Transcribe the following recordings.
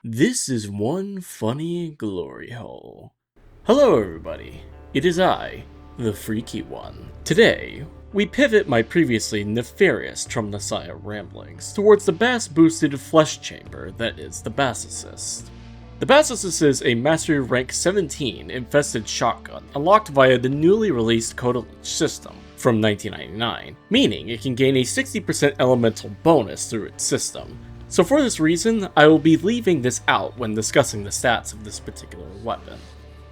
This is one funny glory hole. Hello everybody, it is I, the Freaky One. Today, we pivot my previously nefarious Trumnasiah ramblings towards the bass-boosted flesh chamber that is the Bassocyst. The Bassocyst is a Mastery Rank 17 infested shotgun unlocked via the newly released Coda system from 1999, meaning it can gain a 60% elemental bonus through its system. So for this reason, I will be leaving this out when discussing the stats of this particular weapon,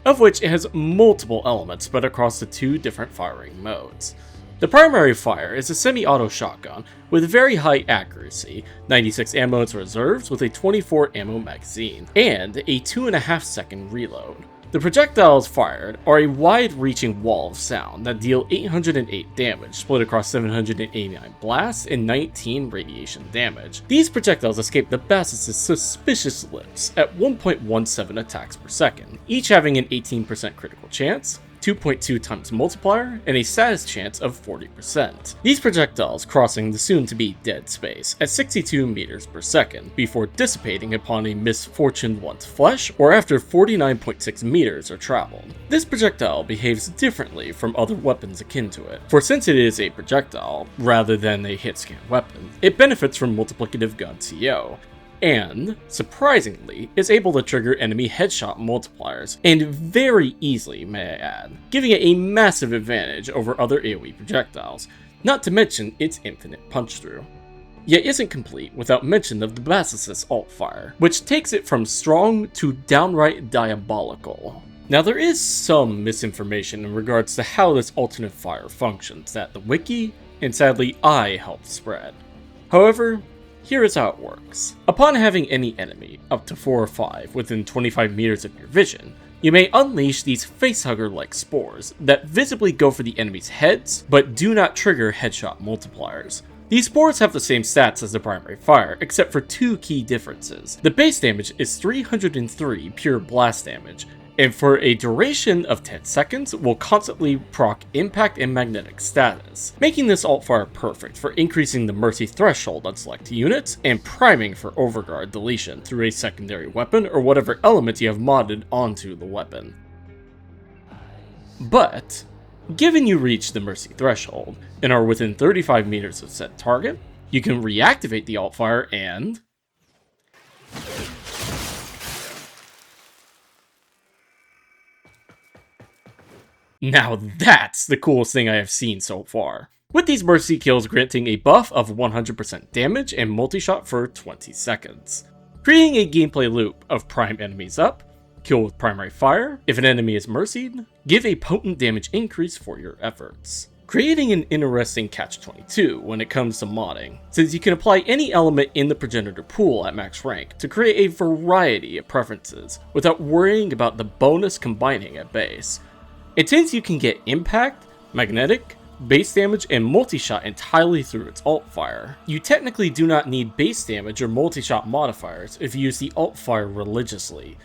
of which it has multiple elements spread across the two different firing modes. The primary fire is a semi-auto shotgun with very high accuracy, 96 ammo to reserves with a 24 ammo magazine, and a 2.5 second reload. The projectiles fired are a wide-reaching wall of sound that deal 808 damage, split across 789 blasts and 19 radiation damage. These projectiles escape the Bassocyst's suspicious lips at 1.17 attacks per second, each having an 18% critical chance, 2.2 times multiplier, and a status chance of 40%. These projectiles crossing the soon-to-be dead space at 62 meters per second before dissipating upon a misfortuned one's flesh or after 49.6 meters are traveled. This projectile behaves differently from other weapons akin to it, for since it is a projectile rather than a hit-scan weapon, it benefits from multiplicative gun CO, and, surprisingly, is able to trigger enemy headshot multipliers, and very easily, may I add, giving it a massive advantage over other AoE projectiles, not to mention its infinite punch-through. Yet isn't complete without mention of the Bassocyst alt-fire, which takes it from strong to downright diabolical. Now there is some misinformation in regards to how this alternate fire functions that the wiki, and sadly I helped spread. However, here is how it works. Upon having any enemy, up to 4 or 5, within 25 meters of your vision, you may unleash these facehugger-like spores that visibly go for the enemy's heads, but do not trigger headshot multipliers. These spores have the same stats as the primary fire, except for two key differences. The base damage is 303 pure blast damage, and for a duration of 10 seconds will constantly proc impact and magnetic status, making this alt-fire perfect for increasing the mercy threshold on select units and priming for overguard deletion through a secondary weapon or whatever element you have modded onto the weapon. But, given you reach the mercy threshold and are within 35 meters of said target, you can reactivate the alt-fire and now that's the coolest thing I have seen so far. With these mercy kills granting a buff of 100% damage and multi-shot for 20 seconds. Creating a gameplay loop of prime enemies up, kill with primary fire, if an enemy is mercied, give a potent damage increase for your efforts. Creating an interesting catch-22 when it comes to modding, since you can apply any element in the progenitor pool at max rank to create a variety of preferences without worrying about the bonus combining at base. And since you can get impact, magnetic, base damage, and multi-shot entirely through its alt-fire, you technically do not need base damage or multi-shot modifiers if you use the alt-fire religiously.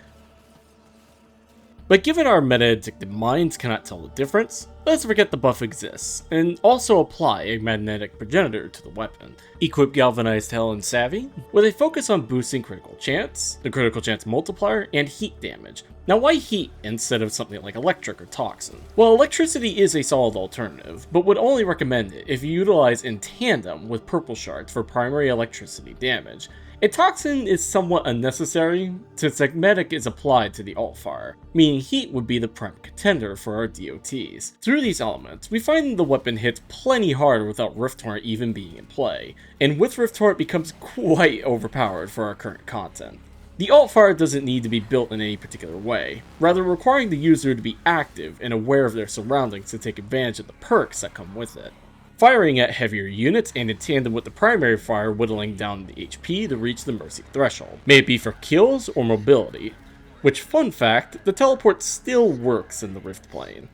But given our meta-addicted minds cannot tell the difference, let's forget the buff exists, and also apply a magnetic progenitor to the weapon. Equip Galvanized Hell and Savvy, with a focus on boosting critical chance, the critical chance multiplier, and heat damage. Now why heat instead of something like electric or toxin? Well, electricity is a solid alternative, but would only recommend it if you utilize in tandem with purple shards for primary electricity damage. And toxin is somewhat unnecessary, since magnetic is applied to the alt-fire, meaning heat would be the prime contender for our DOTs. Through these elements, we find the weapon hits plenty hard without Rift Torrent even being in play, and with Rift Torrent becomes quite overpowered for our current content. The alt-fire doesn't need to be built in any particular way, rather requiring the user to be active and aware of their surroundings to take advantage of the perks that come with it. Firing at heavier units and in tandem with the primary fire whittling down the HP to reach the mercy threshold, may it be for kills or mobility, which fun fact, the teleport still works in the Rift plane.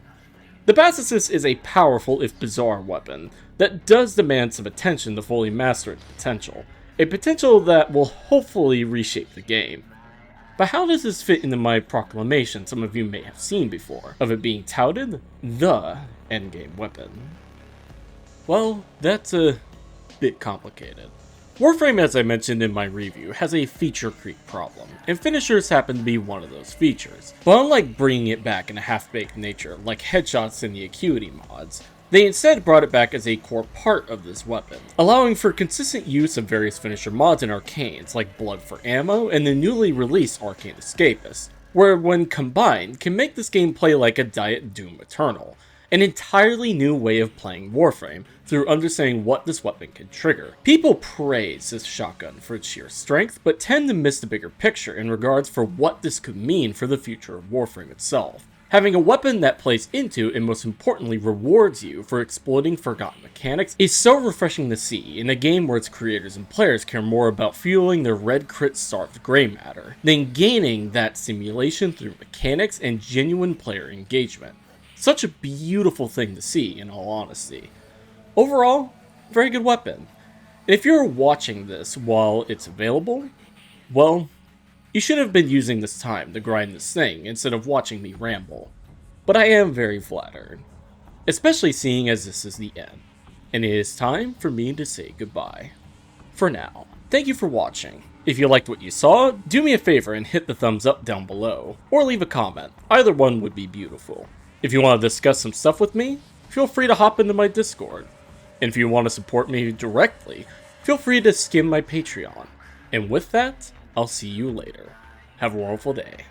The Bassocyst is a powerful if bizarre weapon that does demand some attention to fully master its potential, a potential that will hopefully reshape the game. But how does this fit into my proclamation some of you may have seen before, of it being touted the endgame weapon? Well, that's a bit complicated. Warframe, as I mentioned in my review, has a feature creep problem, and finishers happen to be one of those features. But unlike bringing it back in a half-baked nature, like headshots in the Acuity mods, they instead brought it back as a core part of this weapon, allowing for consistent use of various finisher mods and arcanes, like Blood for Ammo and the newly released Arcane Escapist, where when combined, can make this game play like a Diet Doom Eternal. An entirely new way of playing Warframe through understanding what this weapon can trigger. People praise this shotgun for its sheer strength, but tend to miss the bigger picture in regards for what this could mean for the future of Warframe itself. Having a weapon that plays into and most importantly rewards you for exploiting forgotten mechanics is so refreshing to see in a game where its creators and players care more about fueling their red crit starved gray matter than gaining that simulation through mechanics and genuine player engagement. Such a beautiful thing to see, in all honesty. Overall, very good weapon. And if you're watching this while it's available, well, you should have been using this time to grind this thing instead of watching me ramble. But I am very flattered, especially seeing as this is the end, and it is time for me to say goodbye. For now, thank you for watching. If you liked what you saw, do me a favor and hit the thumbs up down below, or leave a comment. Either one would be beautiful. If you want to discuss some stuff with me, feel free to hop into my Discord. And if you want to support me directly, feel free to skim my Patreon. And with that, I'll see you later. Have a wonderful day.